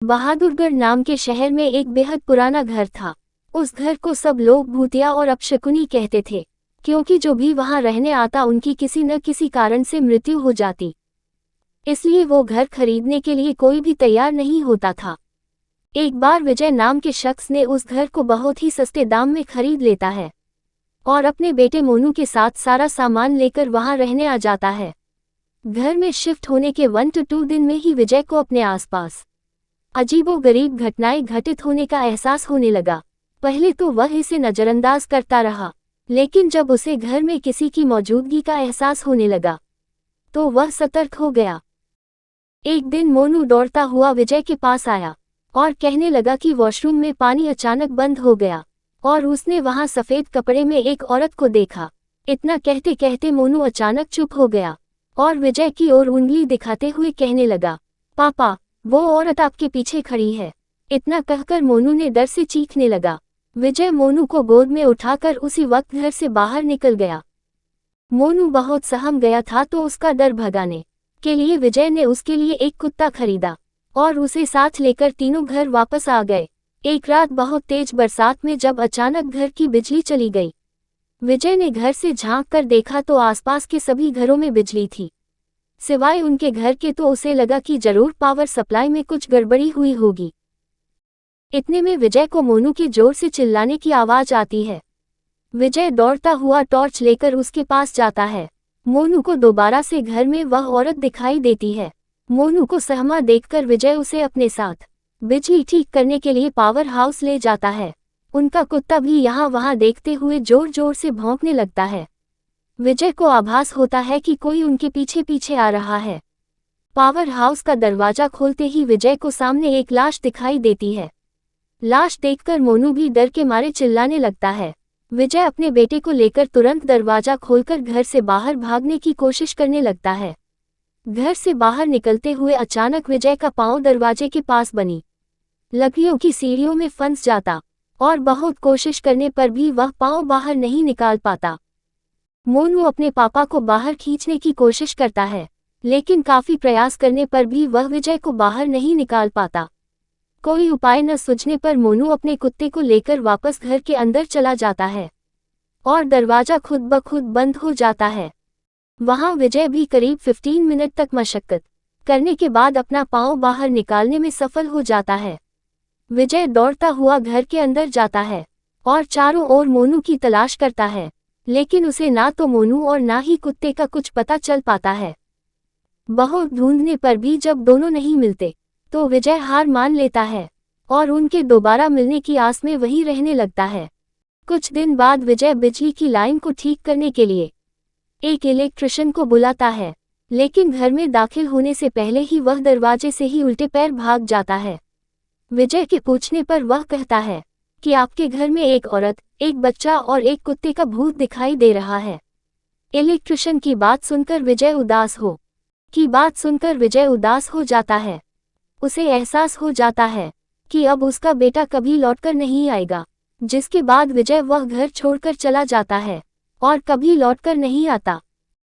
बहादुरगढ़ नाम के शहर में एक बेहद पुराना घर था। उस घर को सब लोग भूतिया और अपशकुनी कहते थे, क्योंकि जो भी वहां रहने आता उनकी किसी न किसी कारण से मृत्यु हो जाती। इसलिए वो घर खरीदने के लिए कोई भी तैयार नहीं होता था। एक बार विजय नाम के शख्स ने उस घर को बहुत ही सस्ते दाम में खरीद लेता है और अपने बेटे मोनू के साथ सारा सामान लेकर वहां रहने आ जाता है। घर में शिफ्ट होने के 1 to 2 दिन में ही विजय को अपने आसपास अजीबोगरीब घटनाएं घटित होने का एहसास होने लगा। पहले तो वह इसे नजरअंदाज करता रहा, लेकिन जब उसे घर में किसी की मौजूदगी का एहसास होने लगा तो वह सतर्क हो गया। एक दिन मोनू दौड़ता हुआ विजय के पास आया और कहने लगा कि वॉशरूम में पानी अचानक बंद हो गया और उसने वहां सफेद कपड़े में एक औरत को देखा। इतना कहते कहते मोनू अचानक चुप हो गया और विजय की ओर उंगली दिखाते हुए कहने लगा, पापा, वो औरत आपके पीछे खड़ी है। इतना कहकर मोनू ने डर से चीखने लगा। विजय मोनू को गोद में उठाकर उसी वक्त घर से बाहर निकल गया। मोनू बहुत सहम गया था, तो उसका डर भगाने के लिए विजय ने उसके लिए एक कुत्ता खरीदा और उसे साथ लेकर तीनों घर वापस आ गए। एक रात बहुत तेज बरसात में जब अचानक घर की बिजली चली गई, विजय ने घर से झांक कर देखा तो आसपास के सभी घरों में बिजली थी, सिवाय उनके घर के। तो उसे लगा कि जरूर पावर सप्लाई में कुछ गड़बड़ी हुई होगी। इतने में विजय को मोनू के जोर से चिल्लाने की आवाज आती है। विजय दौड़ता हुआ टॉर्च लेकर उसके पास जाता है। मोनू को दोबारा से घर में वह औरत दिखाई देती है। मोनू को सहमा देखकर विजय उसे अपने साथ बिजली ठीक करने के लिए पावर हाउस ले जाता है। उनका कुत्ता भी यहाँ वहाँ देखते हुए जोर जोर से भौंकने लगता है। विजय को आभास होता है कि कोई उनके पीछे पीछे आ रहा है। पावर हाउस का दरवाजा खोलते ही विजय को सामने एक लाश दिखाई देती है। लाश देखकर मोनू भी डर के मारे चिल्लाने लगता है। विजय अपने बेटे को लेकर तुरंत दरवाजा खोलकर घर से बाहर भागने की कोशिश करने लगता है। घर से बाहर निकलते हुए अचानक विजय का पांव दरवाजे के पास बनी लकड़ियों की सीढ़ियों में फंस जाता और बहुत कोशिश करने पर भी वह पांव बाहर नहीं निकाल पाता। मोनू अपने पापा को बाहर खींचने की कोशिश करता है, लेकिन काफी प्रयास करने पर भी वह विजय को बाहर नहीं निकाल पाता। कोई उपाय न सूझने पर मोनू अपने कुत्ते को लेकर वापस घर के अंदर चला जाता है और दरवाजा खुद ब खुद बंद हो जाता है। वहां विजय भी करीब 15 मिनट तक मशक्कत करने के बाद अपना पांव बाहर निकालने में सफल हो जाता है। विजय दौड़ता हुआ घर के अंदर जाता है और चारों ओर मोनू की तलाश करता है, लेकिन उसे ना तो मोनू और ना ही कुत्ते का कुछ पता चल पाता है। बहुत ढूंढने पर भी जब दोनों नहीं मिलते तो विजय हार मान लेता है और उनके दोबारा मिलने की आस में वहीं रहने लगता है। कुछ दिन बाद विजय बिजली की लाइन को ठीक करने के लिए एक इलेक्ट्रिशियन को बुलाता है, लेकिन घर में दाखिल होने से पहले ही वह दरवाजे से ही उल्टे पैर भाग जाता है। विजय के पूछने पर वह कहता है कि आपके घर में एक औरत, एक बच्चा और एक कुत्ते का भूत दिखाई दे रहा है। इलेक्ट्रिशियन की बात सुनकर विजय उदास हो जाता है। उसे एहसास हो जाता है कि अब उसका बेटा कभी लौटकर नहीं आएगा, जिसके बाद विजय वह घर छोड़कर चला जाता है और कभी लौटकर नहीं आता।